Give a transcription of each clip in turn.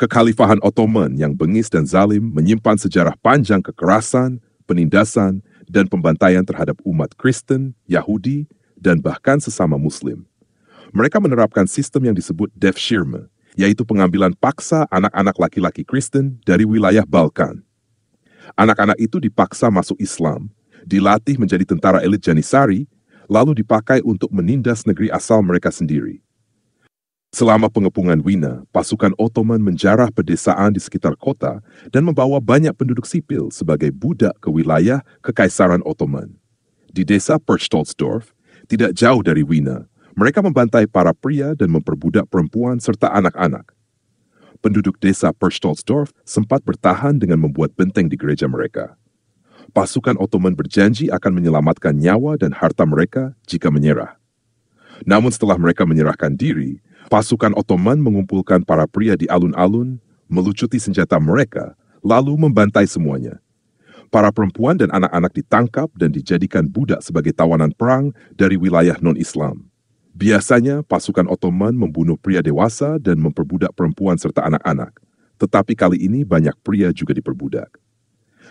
Kekhalifahan Ottoman yang bengis dan zalim menyimpan sejarah panjang kekerasan, penindasan, dan pembantaian terhadap umat Kristen, Yahudi, dan bahkan sesama Muslim. Mereka menerapkan sistem yang disebut devshirme, yaitu pengambilan paksa anak-anak laki-laki Kristen dari wilayah Balkan. Anak-anak itu dipaksa masuk Islam, dilatih menjadi tentara elit Janissary, lalu dipakai untuk menindas negeri asal mereka sendiri. Selama pengepungan Wina, pasukan Ottoman menjarah pedesaan di sekitar kota dan membawa banyak penduduk sipil sebagai budak ke wilayah Kekaisaran Ottoman. Di desa Perchtoldsdorf, tidak jauh dari Wina, mereka membantai para pria dan memperbudak perempuan serta anak-anak. Penduduk desa Perchtoldsdorf sempat bertahan dengan membuat benteng di gereja mereka. Pasukan Ottoman berjanji akan menyelamatkan nyawa dan harta mereka jika menyerah. Namun setelah mereka menyerahkan diri, pasukan Ottoman mengumpulkan para pria di alun-alun, melucuti senjata mereka, lalu membantai semuanya. Para perempuan dan anak-anak ditangkap dan dijadikan budak sebagai tawanan perang dari wilayah non-Islam. Biasanya, pasukan Ottoman membunuh pria dewasa dan memperbudak perempuan serta anak-anak. Tetapi kali ini banyak pria juga diperbudak.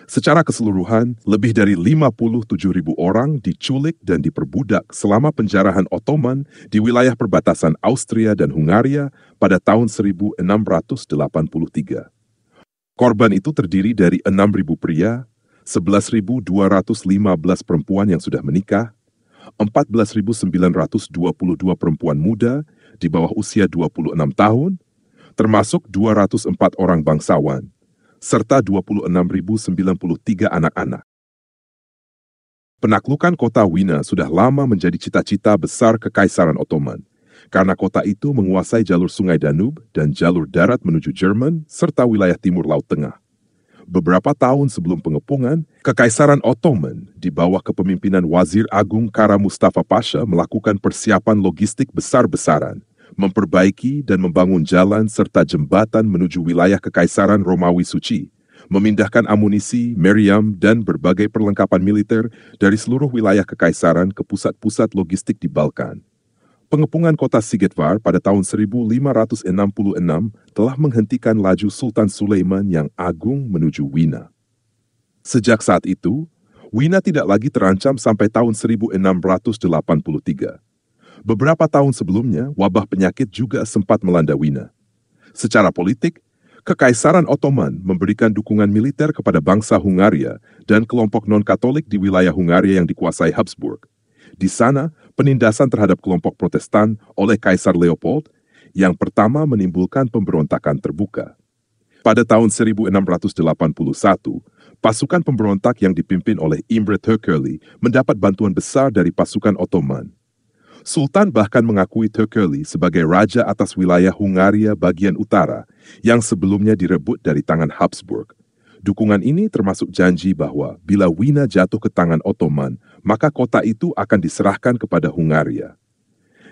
Secara keseluruhan, lebih dari 57.000 orang diculik dan diperbudak selama penjarahan Ottoman di wilayah perbatasan Austria dan Hungaria pada tahun 1683. Korban itu terdiri dari 6.000 pria, 11.215 perempuan yang sudah menikah, 14.922 perempuan muda di bawah usia 26 tahun, termasuk 204 orang bangsawan, serta 26.093 anak-anak. Penaklukan kota Wina sudah lama menjadi cita-cita besar Kekaisaran Ottoman, karena kota itu menguasai jalur sungai Danube dan jalur darat menuju Jerman serta wilayah timur Laut Tengah. Beberapa tahun sebelum pengepungan, Kekaisaran Ottoman di bawah kepemimpinan Wazir Agung Kara Mustafa Pasha melakukan persiapan logistik besar-besaran, memperbaiki dan membangun jalan serta jembatan menuju wilayah Kekaisaran Romawi Suci, memindahkan amunisi, meriam, dan berbagai perlengkapan militer dari seluruh wilayah Kekaisaran ke pusat-pusat logistik di Balkan. Pengepungan kota Sigetvar pada tahun 1566 telah menghentikan laju Sultan Sulaiman yang agung menuju Wina. Sejak saat itu, Wina tidak lagi terancam sampai tahun 1683. Beberapa tahun sebelumnya, wabah penyakit juga sempat melanda Wina. Secara politik, Kekaisaran Ottoman memberikan dukungan militer kepada bangsa Hungaria dan kelompok non-Katolik di wilayah Hungaria yang dikuasai Habsburg. Di sana, penindasan terhadap kelompok Protestan oleh Kaisar Leopold yang pertama menimbulkan pemberontakan terbuka. Pada tahun 1681, pasukan pemberontak yang dipimpin oleh Imre Thököly mendapat bantuan besar dari pasukan Ottoman. Sultan bahkan mengakui Thököly sebagai raja atas wilayah Hungaria bagian utara yang sebelumnya direbut dari tangan Habsburg. Dukungan ini termasuk janji bahwa bila Wina jatuh ke tangan Ottoman, maka kota itu akan diserahkan kepada Hungaria.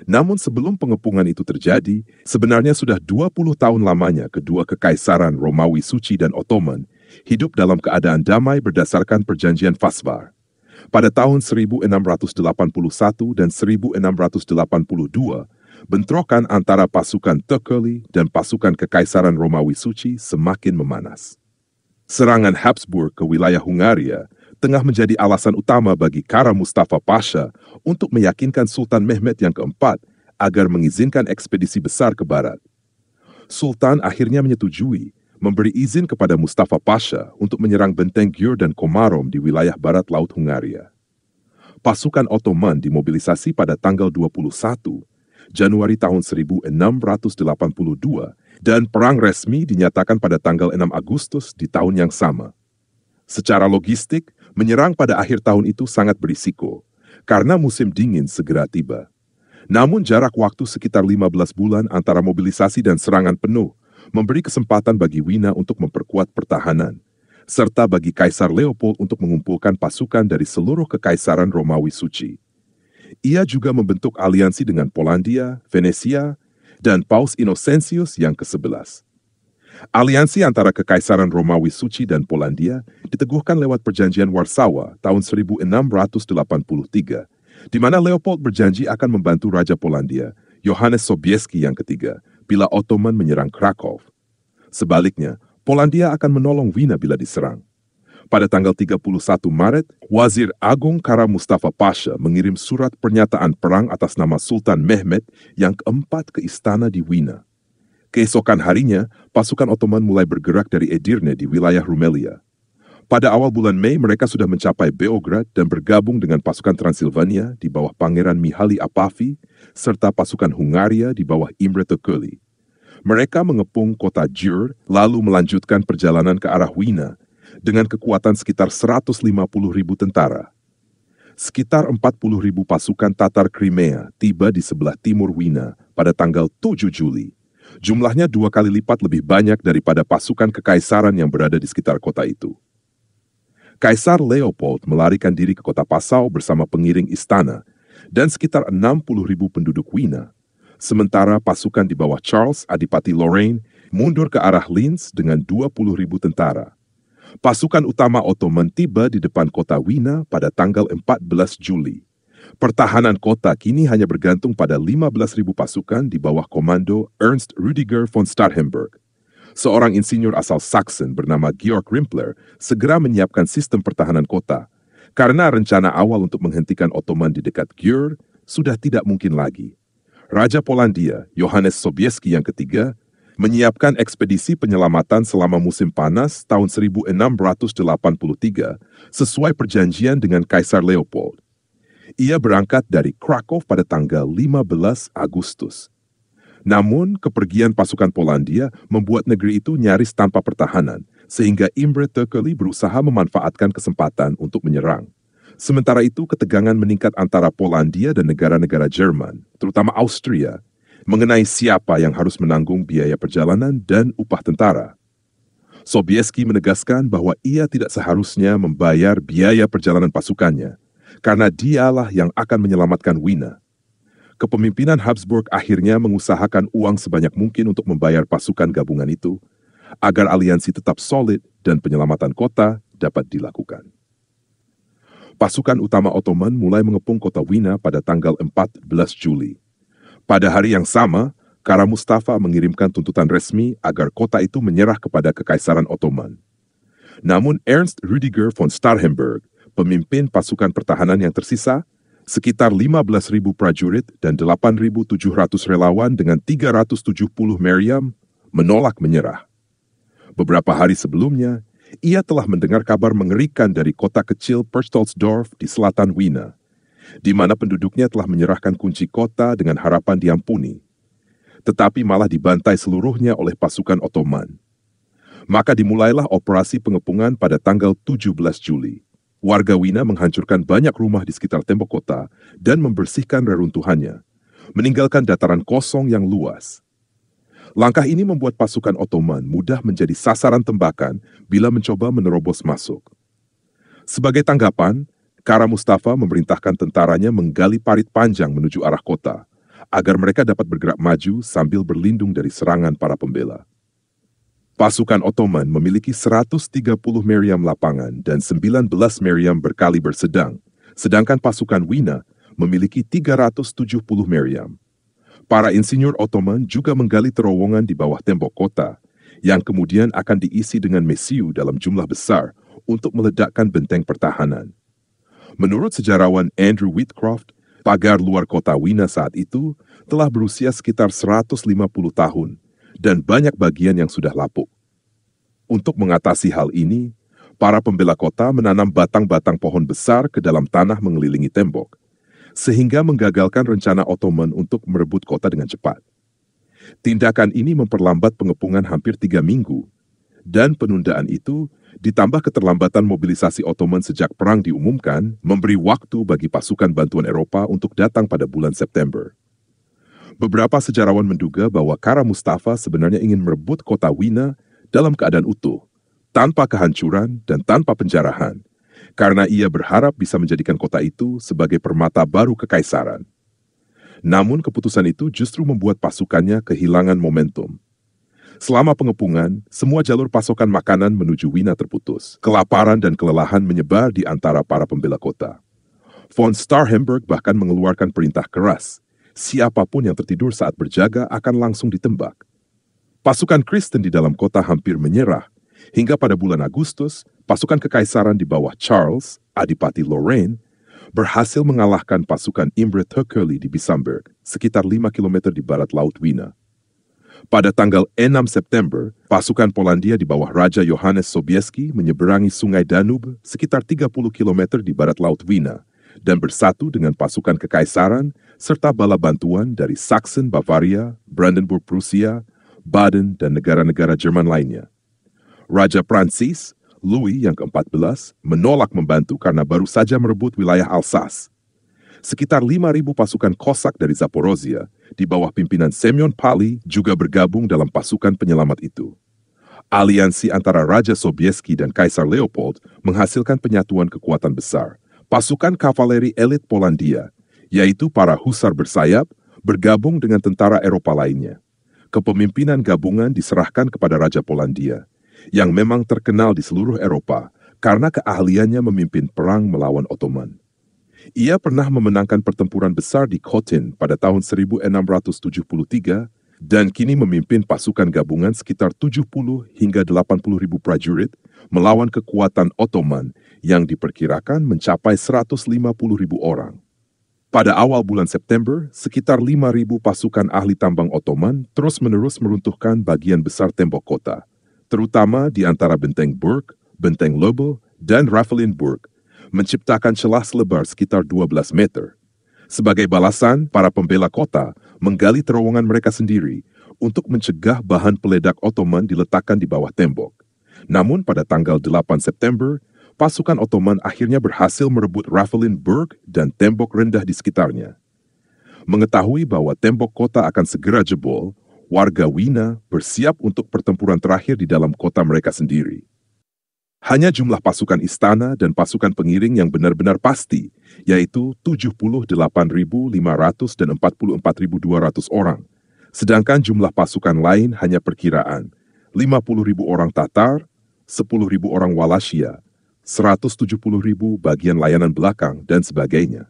Namun sebelum pengepungan itu terjadi, sebenarnya sudah 20 tahun lamanya kedua kekaisaran Romawi Suci dan Ottoman hidup dalam keadaan damai berdasarkan perjanjian Fasvar. Pada tahun 1681 dan 1682, bentrokan antara pasukan Thököly dan pasukan Kekaisaran Romawi Suci semakin memanas. Serangan Habsburg ke wilayah Hungaria tengah menjadi alasan utama bagi Kara Mustafa Pasha untuk meyakinkan Sultan Mehmed yang keempat agar mengizinkan ekspedisi besar ke barat. Sultan akhirnya menyetujui memberi izin kepada Mustafa Pasha untuk menyerang benteng Győr dan Komárom di wilayah barat laut Hungaria. Pasukan Ottoman dimobilisasi pada tanggal 21 Januari tahun 1682 dan perang resmi dinyatakan pada tanggal 6 Agustus di tahun yang sama. Secara logistik, menyerang pada akhir tahun itu sangat berisiko, karena musim dingin segera tiba. Namun jarak waktu sekitar 15 bulan antara mobilisasi dan serangan penuh memberi kesempatan bagi Wina untuk memperkuat pertahanan, serta bagi Kaisar Leopold untuk mengumpulkan pasukan dari seluruh Kekaisaran Romawi Suci. Ia juga membentuk aliansi dengan Polandia, Venesia, dan Paus Innocentius yang ke-11. Aliansi antara Kekaisaran Romawi Suci dan Polandia diteguhkan lewat Perjanjian Warsawa tahun 1683, di mana Leopold berjanji akan membantu Raja Polandia, Johannes Sobieski yang ketiga, bila Ottoman menyerang Krakow. Sebaliknya, Polandia akan menolong Wina bila diserang. Pada tanggal 31 Maret, Wazir Agung Kara Mustafa Pasha mengirim surat pernyataan perang atas nama Sultan Mehmet yang keempat ke istana di Wina. Keesokan harinya, pasukan Ottoman mulai bergerak dari Edirne di wilayah Rumelia. Pada awal bulan Mei, mereka sudah mencapai Beograd dan bergabung dengan pasukan Transilvania di bawah Pangeran Mihaly Apafi serta pasukan Hungaria di bawah Imre Thököly. Mereka mengepung kota Győr, lalu melanjutkan perjalanan ke arah Wina dengan kekuatan sekitar 150.000 tentara. Sekitar 40.000 pasukan Tatar Crimea tiba di sebelah timur Wina pada tanggal 7 Juli. Jumlahnya 2 kali lipat lebih banyak daripada pasukan kekaisaran yang berada di sekitar kota itu. Kaisar Leopold melarikan diri ke kota Passau bersama pengiring istana dan sekitar 60.000 penduduk Wina. Sementara pasukan di bawah Charles, Adipati Lorraine, mundur ke arah Linz dengan 20.000 tentara. Pasukan utama Ottoman tiba di depan kota Wina pada tanggal 14 Juli. Pertahanan kota kini hanya bergantung pada 15.000 pasukan di bawah komando Ernst Rüdiger von Starhemberg. Seorang insinyur asal Saxon bernama Georg Rimpler segera menyiapkan sistem pertahanan kota, karena rencana awal untuk menghentikan Ottoman di dekat Győr sudah tidak mungkin lagi. Raja Polandia, Johannes Sobieski yang ketiga, menyiapkan ekspedisi penyelamatan selama musim panas tahun 1683 sesuai perjanjian dengan Kaisar Leopold. Ia berangkat dari Krakow pada tanggal 15 Agustus. Namun, kepergian pasukan Polandia membuat negeri itu nyaris tanpa pertahanan, sehingga Imre Thököly berusaha memanfaatkan kesempatan untuk menyerang. Sementara itu, ketegangan meningkat antara Polandia dan negara-negara Jerman, terutama Austria, mengenai siapa yang harus menanggung biaya perjalanan dan upah tentara. Sobieski menegaskan bahwa ia tidak seharusnya membayar biaya perjalanan pasukannya, karena dialah yang akan menyelamatkan Wina. Kepemimpinan Habsburg akhirnya mengusahakan uang sebanyak mungkin untuk membayar pasukan gabungan itu, agar aliansi tetap solid dan penyelamatan kota dapat dilakukan. Pasukan utama Ottoman mulai mengepung kota Wina pada tanggal 14 Juli. Pada hari yang sama, Kara Mustafa mengirimkan tuntutan resmi agar kota itu menyerah kepada Kekaisaran Ottoman. Namun Ernst Rüdiger von Starhemberg, pemimpin pasukan pertahanan yang tersisa, sekitar 15.000 prajurit dan 8.700 relawan dengan 370 meriam, menolak menyerah. Beberapa hari sebelumnya, ia telah mendengar kabar mengerikan dari kota kecil Perchtoldsdorf di selatan Wina, di mana penduduknya telah menyerahkan kunci kota dengan harapan diampuni, tetapi malah dibantai seluruhnya oleh pasukan Ottoman. Maka dimulailah operasi pengepungan pada tanggal 17 Juli. Warga Wina menghancurkan banyak rumah di sekitar tembok kota dan membersihkan reruntuhannya, meninggalkan dataran kosong yang luas. Langkah ini membuat pasukan Ottoman mudah menjadi sasaran tembakan bila mencoba menerobos masuk. Sebagai tanggapan, Kara Mustafa memerintahkan tentaranya menggali parit panjang menuju arah kota, agar mereka dapat bergerak maju sambil berlindung dari serangan para pembela. Pasukan Ottoman memiliki 130 meriam lapangan dan 19 meriam berkaliber sedang, sedangkan pasukan Wina memiliki 370 meriam. Para insinyur Ottoman juga menggali terowongan di bawah tembok kota, yang kemudian akan diisi dengan mesiu dalam jumlah besar untuk meledakkan benteng pertahanan. Menurut sejarawan Andrew Whitcroft, pagar luar kota Wina saat itu telah berusia sekitar 150 tahun dan banyak bagian yang sudah lapuk. Untuk mengatasi hal ini, para pembela kota menanam batang-batang pohon besar ke dalam tanah mengelilingi tembok, sehingga menggagalkan rencana Ottoman untuk merebut kota dengan cepat. Tindakan ini memperlambat pengepungan hampir 3 minggu, dan penundaan itu ditambah keterlambatan mobilisasi Ottoman sejak perang diumumkan, memberi waktu bagi pasukan bantuan Eropa untuk datang pada bulan September. Beberapa sejarawan menduga bahwa Kara Mustafa sebenarnya ingin merebut kota Wina dalam keadaan utuh, tanpa kehancuran dan tanpa penjarahan, karena ia berharap bisa menjadikan kota itu sebagai permata baru kekaisaran. Namun keputusan itu justru membuat pasukannya kehilangan momentum. Selama pengepungan, semua jalur pasokan makanan menuju Wina terputus. Kelaparan dan kelelahan menyebar di antara para pembela kota. Von Starhemberg bahkan mengeluarkan perintah keras. Siapapun yang tertidur saat berjaga akan langsung ditembak. Pasukan Kristen di dalam kota hampir menyerah, hingga pada bulan Agustus, pasukan kekaisaran di bawah Charles, Adipati Lorraine, berhasil mengalahkan pasukan Imre Thököly di Bisamberg, sekitar 5 km di barat Laut Wina. Pada tanggal 6 September, pasukan Polandia di bawah Raja Johannes Sobieski menyeberangi Sungai Danube sekitar 30 km di barat Laut Wina dan bersatu dengan pasukan kekaisaran serta bala bantuan dari Sachsen, Bavaria, Brandenburg, Prusia, Baden, dan negara-negara Jerman lainnya. Raja Prancis, Louis yang ke-14, menolak membantu karena baru saja merebut wilayah Alsace. Sekitar 5.000 pasukan Kosak dari Zaporozhia di bawah pimpinan Semyon Pali juga bergabung dalam pasukan penyelamat itu. Aliansi antara Raja Sobieski dan Kaisar Leopold menghasilkan penyatuan kekuatan besar. Pasukan kavaleri elit Polandia, yaitu para husar bersayap, bergabung dengan tentara Eropa lainnya. Kepemimpinan gabungan diserahkan kepada Raja Polandia, yang memang terkenal di seluruh Eropa karena keahliannya memimpin perang melawan Ottoman. Ia pernah memenangkan pertempuran besar di Kotin pada tahun 1673 dan kini memimpin pasukan gabungan sekitar 70 hingga 80 ribu prajurit melawan kekuatan Ottoman yang diperkirakan mencapai 150 ribu orang. Pada awal bulan September, sekitar 5.000 pasukan ahli tambang Ottoman terus-menerus meruntuhkan bagian besar tembok kota, terutama di antara Benteng Burg, Benteng Lobel, dan Rafelinburg, menciptakan celah selebar sekitar 12 meter. Sebagai balasan, para pembela kota menggali terowongan mereka sendiri untuk mencegah bahan peledak Ottoman diletakkan di bawah tembok. Namun pada tanggal 8 September, pasukan Ottoman akhirnya berhasil merebut Rafelinburg dan tembok rendah di sekitarnya. Mengetahui bahwa tembok kota akan segera jebol, warga Wina bersiap untuk pertempuran terakhir di dalam kota mereka sendiri. Hanya jumlah pasukan istana dan pasukan pengiring yang benar-benar pasti, yaitu 78.500 dan 44.200 orang. Sedangkan jumlah pasukan lain hanya perkiraan, 50.000 orang Tatar, 10.000 orang Wallachia, 170.000 bagian layanan belakang, dan sebagainya.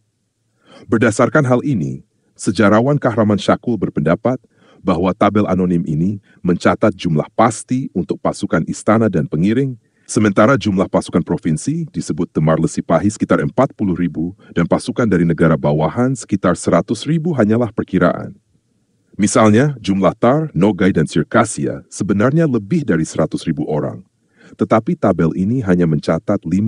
Berdasarkan hal ini, sejarawan Kahraman Shakul berpendapat bahwa tabel anonim ini mencatat jumlah pasti untuk pasukan istana dan pengiring, sementara jumlah pasukan provinsi disebut Temarle Sipahi sekitar 40.000 dan pasukan dari negara bawahan sekitar 100.000 hanyalah perkiraan. Misalnya, jumlah Tar, Nogai, dan Circassia sebenarnya lebih dari 100.000 orang. Tetapi tabel ini hanya mencatat 50.000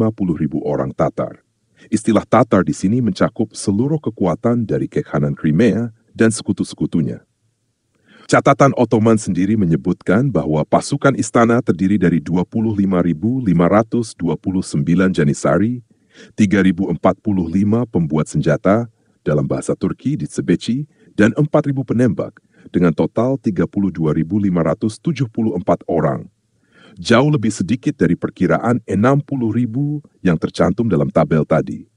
orang Tatar. Istilah Tatar di sini mencakup seluruh kekuatan dari Kekhanan Crimea dan sekutu-sekutunya. Catatan Ottoman sendiri menyebutkan bahwa pasukan istana terdiri dari 25.529 janissari, 3.045 pembuat senjata, dalam bahasa Turki Ditsebeci, dan 4.000 penembak, dengan total 32.574 orang. Jauh lebih sedikit dari perkiraan 60.000 yang tercantum dalam tabel tadi.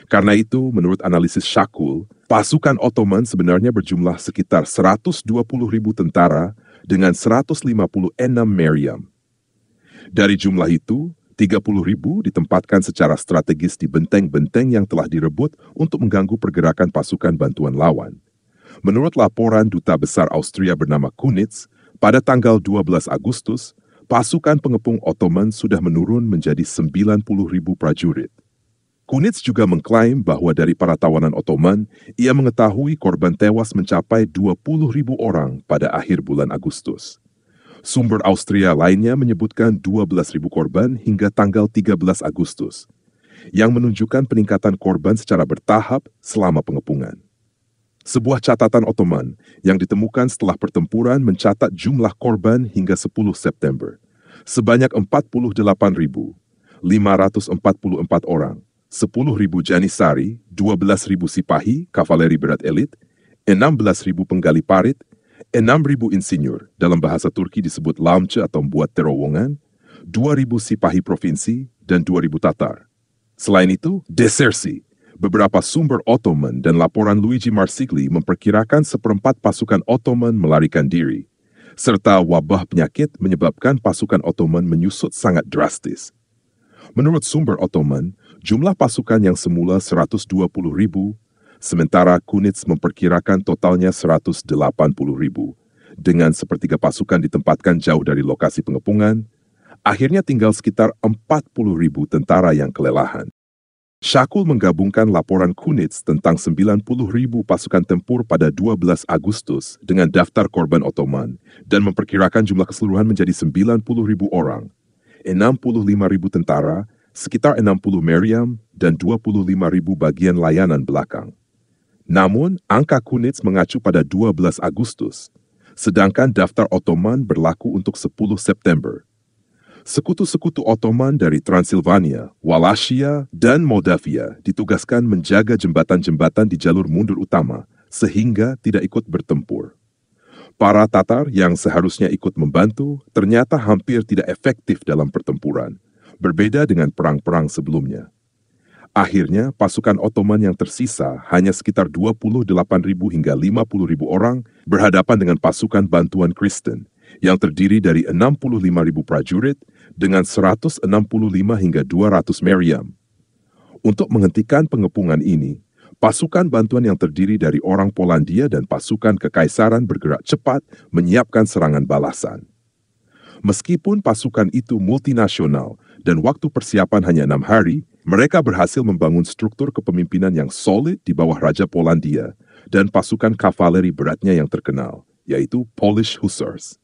Karena itu, menurut analisis Shakul, pasukan Ottoman sebenarnya berjumlah sekitar 120.000 tentara dengan 156 meriam. Dari jumlah itu, 30.000 ditempatkan secara strategis di benteng-benteng yang telah direbut untuk mengganggu pergerakan pasukan bantuan lawan. Menurut laporan Duta Besar Austria bernama Kunitz, pada tanggal 12 Agustus, pasukan pengepung Ottoman sudah menurun menjadi 90.000 prajurit. Kunitz juga mengklaim bahwa dari para tawanan Ottoman, ia mengetahui korban tewas mencapai 20.000 orang pada akhir bulan Agustus. Sumber Austria lainnya menyebutkan 12.000 korban hingga tanggal 13 Agustus, yang menunjukkan peningkatan korban secara bertahap selama pengepungan. Sebuah catatan Ottoman yang ditemukan setelah pertempuran mencatat jumlah korban hingga 10 September, sebanyak 48.544 orang. 10.000 janissari, 12.000 sipahi, kavaleri berat elit, 16.000 penggali parit, 6.000 insinyur, dalam bahasa Turki disebut lamce atau membuat terowongan, 2.000 sipahi provinsi, dan 2.000 Tatar. Selain itu, desersi. Beberapa sumber Ottoman dan laporan Luigi Marsigli memperkirakan seperempat pasukan Ottoman melarikan diri, serta wabah penyakit menyebabkan pasukan Ottoman menyusut sangat drastis. Menurut sumber Ottoman, jumlah pasukan yang semula 120.000, sementara Kunitz memperkirakan totalnya 180.000, dengan sepertiga pasukan ditempatkan jauh dari lokasi pengepungan, akhirnya tinggal sekitar 40.000 tentara yang kelelahan. Shakul menggabungkan laporan Kunitz tentang 90.000 pasukan tempur pada 12 Agustus dengan daftar korban Ottoman dan memperkirakan jumlah keseluruhan menjadi 90.000 orang, 65.000 tentara, sekitar 60 meriam, dan 25.000 bagian layanan belakang. Namun, angka Kunitz mengacu pada 12 Agustus, sedangkan daftar Ottoman berlaku untuk 10 September. Sekutu-sekutu Ottoman dari Transilvania, Wallachia, dan Moldavia ditugaskan menjaga jembatan-jembatan di jalur mundur utama sehingga tidak ikut bertempur. Para Tatar yang seharusnya ikut membantu ternyata hampir tidak efektif dalam pertempuran, berbeda dengan perang-perang sebelumnya. Akhirnya, pasukan Ottoman yang tersisa hanya sekitar 28.000 hingga 50.000 orang berhadapan dengan pasukan bantuan Kristen yang terdiri dari 65.000 prajurit dengan 165 hingga 200 meriam. Untuk menghentikan pengepungan ini, pasukan bantuan yang terdiri dari orang Polandia dan pasukan kekaisaran bergerak cepat menyiapkan serangan balasan. Meskipun pasukan itu multinasional dan waktu persiapan hanya 6 hari, mereka berhasil membangun struktur kepemimpinan yang solid di bawah Raja Polandia dan pasukan kavaleri beratnya yang terkenal, yaitu Polish Hussars.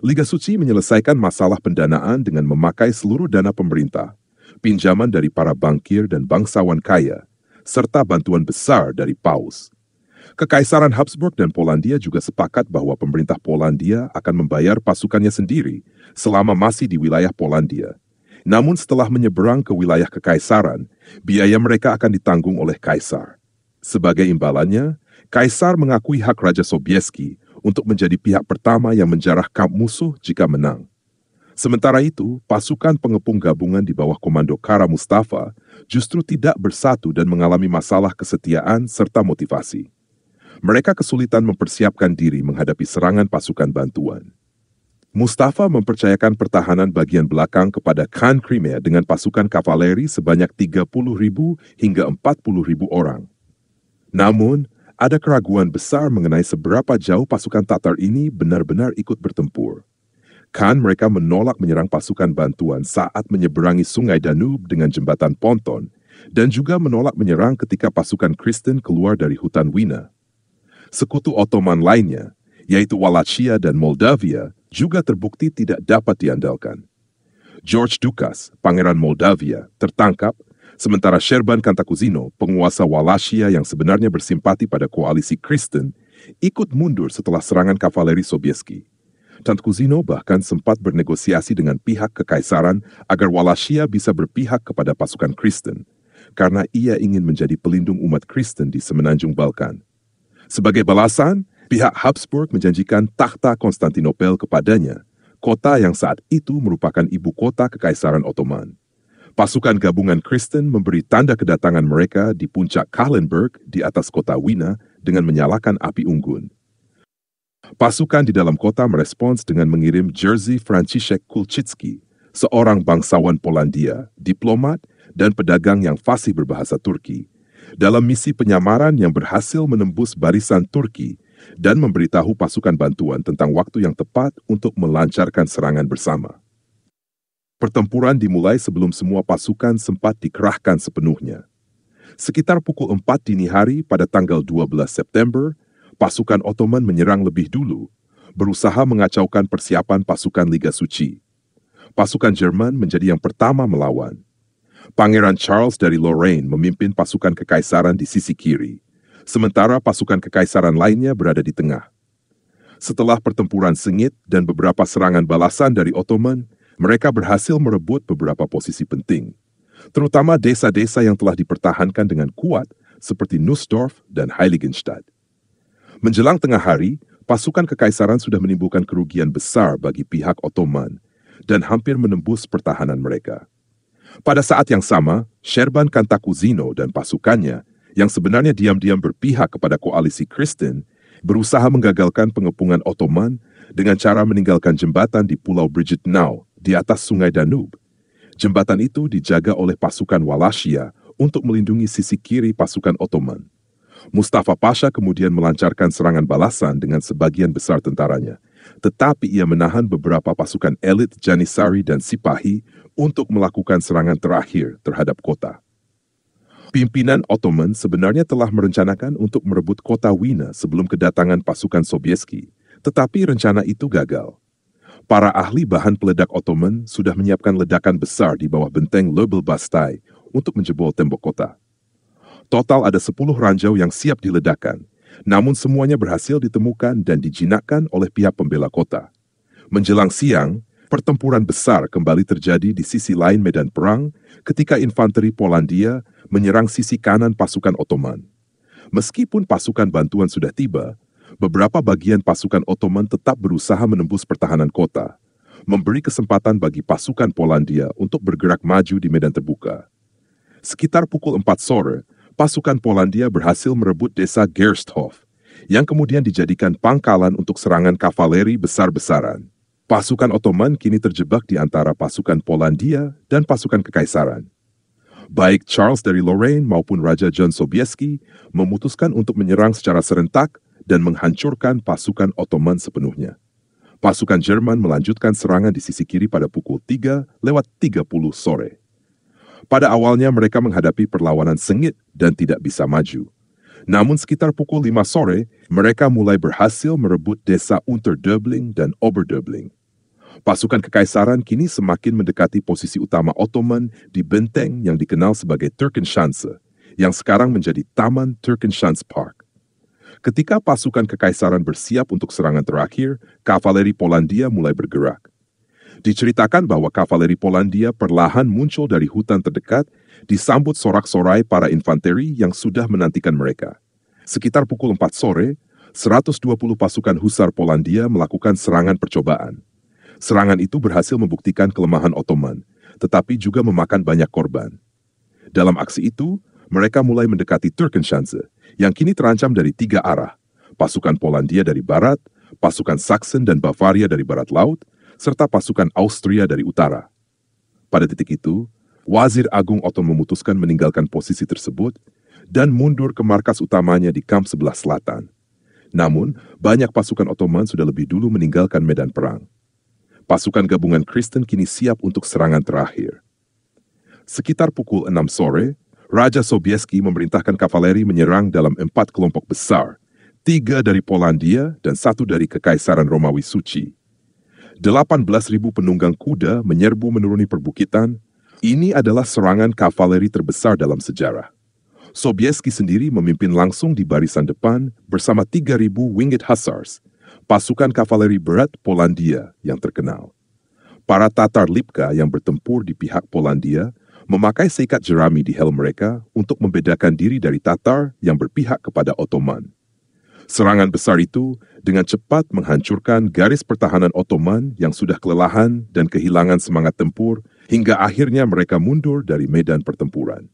Liga Suci menyelesaikan masalah pendanaan dengan memakai seluruh dana pemerintah, pinjaman dari para bankir dan bangsawan kaya, serta bantuan besar dari Paus. Kekaisaran Habsburg dan Polandia juga sepakat bahwa pemerintah Polandia akan membayar pasukannya sendiri selama masih di wilayah Polandia. Namun setelah menyeberang ke wilayah kekaisaran, biaya mereka akan ditanggung oleh kaisar. Sebagai imbalannya, kaisar mengakui hak Raja Sobieski untuk menjadi pihak pertama yang menjarah kamp musuh jika menang. Sementara itu, pasukan pengepung gabungan di bawah komando Kara Mustafa justru tidak bersatu dan mengalami masalah kesetiaan serta motivasi. Mereka kesulitan mempersiapkan diri menghadapi serangan pasukan bantuan. Mustafa mempercayakan pertahanan bagian belakang kepada Khan Crimea dengan pasukan kavaleri sebanyak 30.000 hingga 40.000 orang. Namun, ada keraguan besar mengenai seberapa jauh pasukan Tatar ini benar-benar ikut bertempur. Kan mereka menolak menyerang pasukan bantuan saat menyeberangi sungai Danube dengan jembatan ponton, dan juga menolak menyerang ketika pasukan Kristen keluar dari hutan Wina. Sekutu Ottoman lainnya, yaitu Wallachia dan Moldavia, juga terbukti tidak dapat diandalkan. George Dukas, Pangeran Moldavia, tertangkap, sementara Sherban Cantacuzino, penguasa Wallachia yang sebenarnya bersimpati pada koalisi Kristen, ikut mundur setelah serangan kavaleri Sobieski. Cantacuzino bahkan sempat bernegosiasi dengan pihak kekaisaran agar Wallachia bisa berpihak kepada pasukan Kristen, karena ia ingin menjadi pelindung umat Kristen di semenanjung Balkan. Sebagai balasan, pihak Habsburg menjanjikan takhta Konstantinopel kepadanya, kota yang saat itu merupakan ibu kota kekaisaran Ottoman. Pasukan gabungan Kristen memberi tanda kedatangan mereka di puncak Kahlenberg di atas kota Wina dengan menyalakan api unggun. Pasukan di dalam kota merespons dengan mengirim Jerzy Franciszek Kulczycki, seorang bangsawan Polandia, diplomat, dan pedagang yang fasih berbahasa Turki, dalam misi penyamaran yang berhasil menembus barisan Turki dan memberitahu pasukan bantuan tentang waktu yang tepat untuk melancarkan serangan bersama. Pertempuran dimulai sebelum semua pasukan sempat dikerahkan sepenuhnya. Sekitar pukul 4 dini hari pada tanggal 12 September, pasukan Ottoman menyerang lebih dulu, berusaha mengacaukan persiapan pasukan Liga Suci. Pasukan Jerman menjadi yang pertama melawan. Pangeran Charles dari Lorraine memimpin pasukan kekaisaran di sisi kiri, sementara pasukan kekaisaran lainnya berada di tengah. Setelah pertempuran sengit dan beberapa serangan balasan dari Ottoman, mereka berhasil merebut beberapa posisi penting, terutama desa-desa yang telah dipertahankan dengan kuat seperti Nussdorf dan Heiligenstadt. Menjelang tengah hari, pasukan kekaisaran sudah menimbulkan kerugian besar bagi pihak Ottoman dan hampir menembus pertahanan mereka. Pada saat yang sama, Sherban Cantacuzino dan pasukannya yang sebenarnya diam-diam berpihak kepada koalisi Kristen berusaha menggagalkan pengepungan Ottoman dengan cara meninggalkan jembatan di Pulau Bridgetnau di atas sungai Danube. Jembatan itu dijaga oleh pasukan Wallachia untuk melindungi sisi kiri pasukan Ottoman. Mustafa Pasha kemudian melancarkan serangan balasan dengan sebagian besar tentaranya, tetapi ia menahan beberapa pasukan elit Janissary dan Sipahi untuk melakukan serangan terakhir terhadap kota. Pimpinan Ottoman sebenarnya telah merencanakan untuk merebut kota Wina sebelum kedatangan pasukan Sobieski, tetapi rencana itu gagal. Para ahli bahan peledak Ottoman sudah menyiapkan ledakan besar di bawah benteng Lebel Bastai untuk menjebol tembok kota. Total ada 10 ranjau yang siap diledakkan, namun semuanya berhasil ditemukan dan dijinakkan oleh pihak pembela kota. Menjelang siang, pertempuran besar kembali terjadi di sisi lain medan perang ketika infanteri Polandia menyerang sisi kanan pasukan Ottoman. Meskipun pasukan bantuan sudah tiba, beberapa bagian pasukan Ottoman tetap berusaha menembus pertahanan kota, memberi kesempatan bagi pasukan Polandia untuk bergerak maju di medan terbuka. Sekitar pukul 4 sore, pasukan Polandia berhasil merebut desa Gersthof, yang kemudian dijadikan pangkalan untuk serangan kavaleri besar-besaran. Pasukan Ottoman kini terjebak di antara pasukan Polandia dan pasukan Kekaisaran. Baik Charles dari Lorraine maupun Raja John Sobieski memutuskan untuk menyerang secara serentak dan menghancurkan pasukan Ottoman sepenuhnya. Pasukan Jerman melanjutkan serangan di sisi kiri pada pukul 3:30 sore. Pada awalnya mereka menghadapi perlawanan sengit dan tidak bisa maju. Namun sekitar pukul 5 sore, mereka mulai berhasil merebut desa Unterdöbling dan Oberdöbling. Pasukan Kekaisaran kini semakin mendekati posisi utama Ottoman di benteng yang dikenal sebagai Turkenschanze, yang sekarang menjadi Taman Turkenschanz Park. Ketika pasukan Kekaisaran bersiap untuk serangan terakhir, kavaleri Polandia mulai bergerak. Diceritakan bahwa kavaleri Polandia perlahan muncul dari hutan terdekat, disambut sorak-sorai para infanteri yang sudah menantikan mereka. Sekitar pukul 4 sore, 120 pasukan husar Polandia melakukan serangan percobaan. Serangan itu berhasil membuktikan kelemahan Ottoman, tetapi juga memakan banyak korban. Dalam aksi itu, mereka mulai mendekati Turkenschanze, yang kini terancam dari 3 arah. Pasukan Polandia dari barat, pasukan Saxon dan Bavaria dari barat laut, serta pasukan Austria dari utara. Pada titik itu, Wazir Agung Otton memutuskan meninggalkan posisi tersebut dan mundur ke markas utamanya di kamp sebelah selatan. Namun, banyak pasukan Ottoman sudah lebih dulu meninggalkan medan perang. Pasukan gabungan Kristen kini siap untuk serangan terakhir. Sekitar pukul 6 sore, Raja Sobieski memerintahkan kavaleri menyerang dalam 4 kelompok besar, 3 dari Polandia dan 1 dari Kekaisaran Romawi Suci. 18.000 penunggang kuda menyerbu menuruni perbukitan. Ini adalah serangan kavaleri terbesar dalam sejarah. Sobieski sendiri memimpin langsung di barisan depan bersama 3.000 Winged Hussars, pasukan kavaleri berat Polandia yang terkenal. Para Tatar Lipka yang bertempur di pihak Polandia memakai seikat jerami di helm mereka untuk membedakan diri dari Tatar yang berpihak kepada Ottoman. Serangan besar itu dengan cepat menghancurkan garis pertahanan Ottoman yang sudah kelelahan dan kehilangan semangat tempur hingga akhirnya mereka mundur dari medan pertempuran.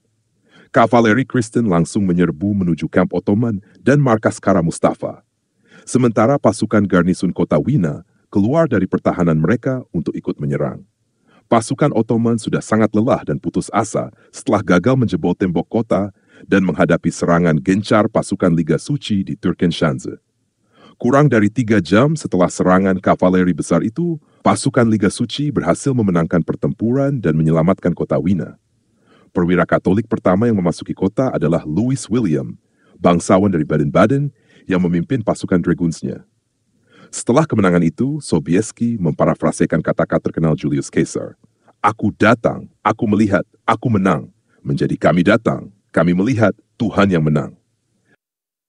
Kavaleri Kristen langsung menyerbu menuju kamp Ottoman dan markas Kara Mustafa. Sementara pasukan garnisun kota Wina keluar dari pertahanan mereka untuk ikut menyerang. Pasukan Ottoman sudah sangat lelah dan putus asa setelah gagal menjebol tembok kota dan menghadapi serangan gencar pasukan Liga Suci di Turkenschanze. Kurang dari 3 jam setelah serangan kavaleri besar itu, pasukan Liga Suci berhasil memenangkan pertempuran dan menyelamatkan kota Wina. Perwira Katolik pertama yang memasuki kota adalah Louis William, bangsawan dari Baden-Baden yang memimpin pasukan dragoonsnya. Setelah kemenangan itu, Sobieski memparafrasekan kata-kata terkenal Julius Caesar. Aku datang, aku melihat, aku menang. Menjadi kami datang, kami melihat Tuhan yang menang.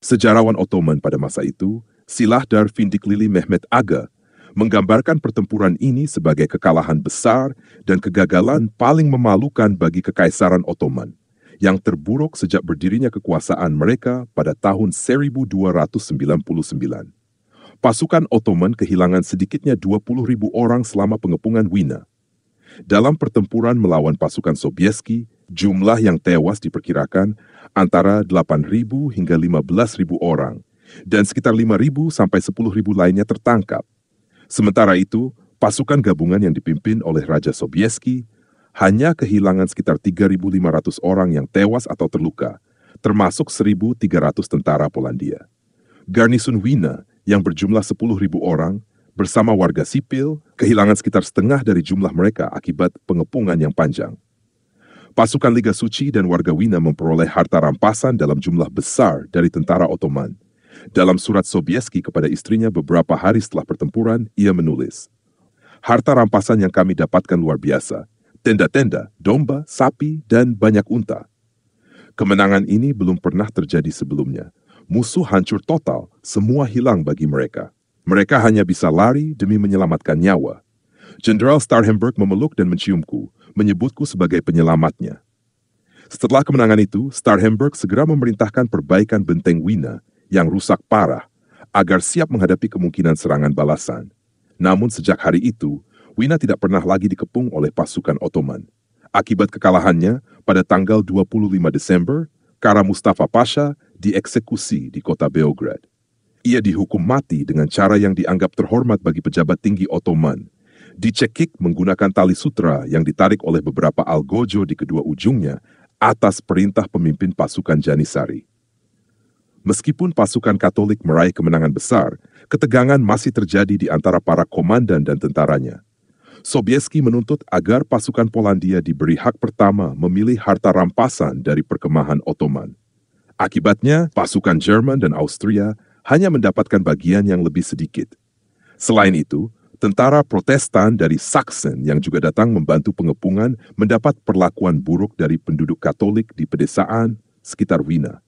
Sejarawan Ottoman pada masa itu, Silahdar Findiklili Mehmet Aga, menggambarkan pertempuran ini sebagai kekalahan besar dan kegagalan paling memalukan bagi Kekaisaran Ottoman, yang terburuk sejak berdirinya kekuasaan mereka pada tahun 1299. Pasukan Ottoman kehilangan sedikitnya 20.000 orang selama pengepungan Wina. Dalam pertempuran melawan pasukan Sobieski, jumlah yang tewas diperkirakan antara 8.000 hingga 15.000 orang, dan sekitar 5.000 sampai 10.000 lainnya tertangkap. Sementara itu, pasukan gabungan yang dipimpin oleh Raja Sobieski hanya kehilangan sekitar 3.500 orang yang tewas atau terluka, termasuk 1.300 tentara Polandia. Garnison Wina yang berjumlah 10.000 orang bersama warga sipil kehilangan sekitar setengah dari jumlah mereka akibat pengepungan yang panjang. Pasukan Liga Suci dan warga Wina memperoleh harta rampasan dalam jumlah besar dari tentara Ottoman. Dalam surat Sobieski kepada istrinya beberapa hari setelah pertempuran, ia menulis, "Harta rampasan yang kami dapatkan luar biasa, tenda-tenda, domba, sapi, dan banyak unta. Kemenangan ini belum pernah terjadi sebelumnya. Musuh hancur total, semua hilang bagi mereka. Mereka hanya bisa lari demi menyelamatkan nyawa. Jenderal Starhemberg memeluk dan menciumku, menyebutku sebagai penyelamatnya." Setelah kemenangan itu, Starhemberg segera memerintahkan perbaikan benteng Wina yang rusak parah agar siap menghadapi kemungkinan serangan balasan. Namun sejak hari itu, Wina tidak pernah lagi dikepung oleh pasukan Ottoman. Akibat kekalahannya, pada tanggal 25 Desember, Kara Mustafa Pasha dieksekusi di kota Beograd. Ia dihukum mati dengan cara yang dianggap terhormat bagi pejabat tinggi Ottoman. Dicekik menggunakan tali sutra yang ditarik oleh beberapa algojo di kedua ujungnya atas perintah pemimpin pasukan Janissary. Meskipun pasukan Katolik meraih kemenangan besar, ketegangan masih terjadi di antara para komandan dan tentaranya. Sobieski menuntut agar pasukan Polandia diberi hak pertama memilih harta rampasan dari perkemahan Ottoman. Akibatnya, pasukan Jerman dan Austria hanya mendapatkan bagian yang lebih sedikit. Selain itu, tentara Protestan dari Sachsen yang juga datang membantu pengepungan mendapat perlakuan buruk dari penduduk Katolik di pedesaan sekitar Wina.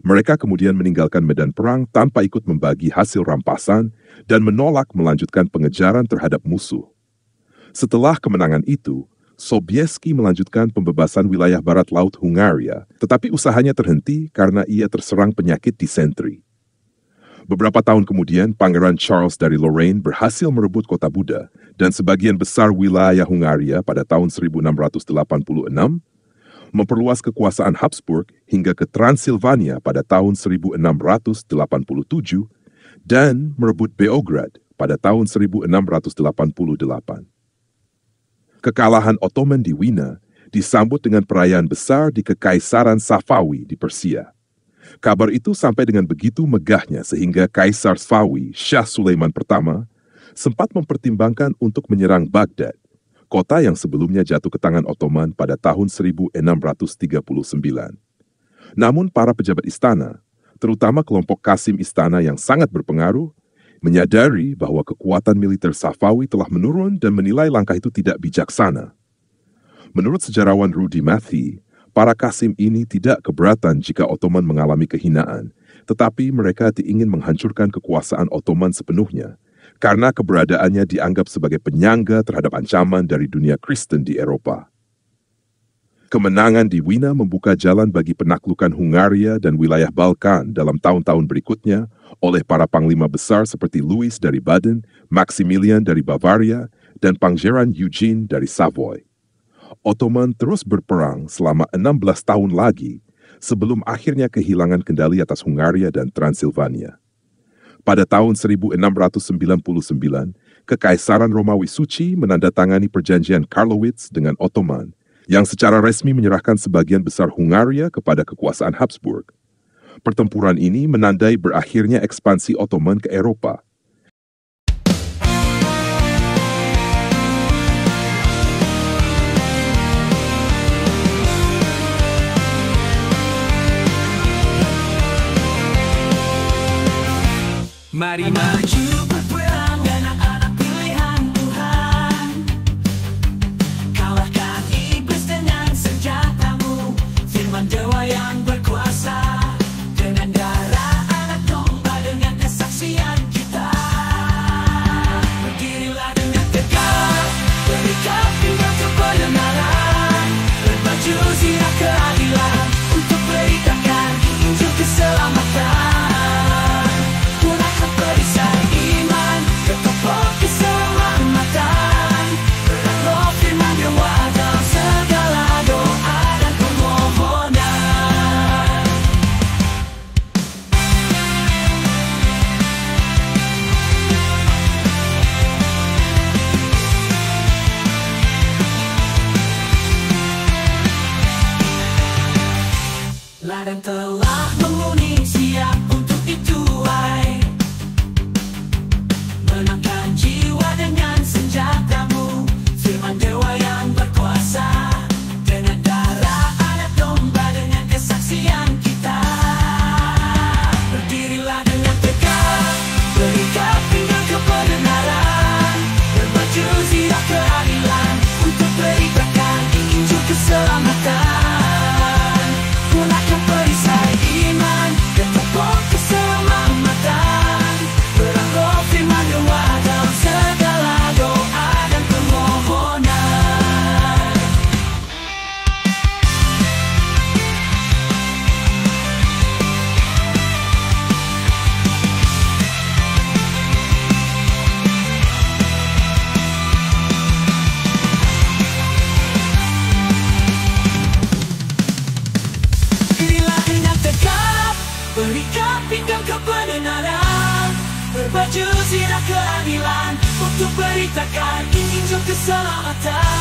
Mereka kemudian meninggalkan medan perang tanpa ikut membagi hasil rampasan dan menolak melanjutkan pengejaran terhadap musuh. Setelah kemenangan itu, Sobieski melanjutkan pembebasan wilayah barat laut Hungaria, tetapi usahanya terhenti karena ia terserang penyakit disentri. Beberapa tahun kemudian, Pangeran Charles dari Lorraine berhasil merebut kota Buda dan sebagian besar wilayah Hungaria pada tahun 1686, memperluas kekuasaan Habsburg hingga ke Transilvania pada tahun 1687 dan merebut Beograd pada tahun 1688. Kekalahan Ottoman di Wina disambut dengan perayaan besar di Kekaisaran Safawi di Persia. Kabar itu sampai dengan begitu megahnya sehingga Kaisar Safawi, Shah Sulaiman I, sempat mempertimbangkan untuk menyerang Baghdad, kota yang sebelumnya jatuh ke tangan Ottoman pada tahun 1639. Namun para pejabat istana, terutama kelompok Qasim Istana yang sangat berpengaruh, menyadari bahwa kekuatan militer Safawi telah menurun dan menilai langkah itu tidak bijaksana. Menurut sejarawan Rudy Mathey, para Qasim ini tidak keberatan jika Ottoman mengalami kehinaan, tetapi mereka ingin menghancurkan kekuasaan Ottoman sepenuhnya, karena keberadaannya dianggap sebagai penyangga terhadap ancaman dari dunia Kristen di Eropa. Kemenangan di Wina membuka jalan bagi penaklukan Hungaria dan wilayah Balkan dalam tahun-tahun berikutnya oleh para panglima besar seperti Louis dari Baden, Maximilian dari Bavaria, dan Pangeran Eugene dari Savoy. Ottoman terus berperang selama 16 tahun lagi sebelum akhirnya kehilangan kendali atas Hungaria dan Transilvania. Pada tahun 1699, Kekaisaran Romawi Suci menandatangani perjanjian Karlowitz dengan Ottoman, yang secara resmi menyerahkan sebagian besar Hungaria kepada kekuasaan Habsburg. Pertempuran ini menandai berakhirnya ekspansi Ottoman ke Eropa. Mari maju berperang dan anak pilihan Tuhan. Kalahkan iblis dengan senjatamu, firman dewa yang berkuasa. Dengan darah anak domba, dengan kesaksian kita. zirah keadilan, untuk beritakan Injil keselamatan. Gunakan perisai iman dan topeng keselamatan. Beranggo firman doa dalam segala doa dan permohonan. Inilah hendak tegap, berikan pinggang kebenaran, berbaju zirah keadilan, untuk beritakan Injil keselamatan.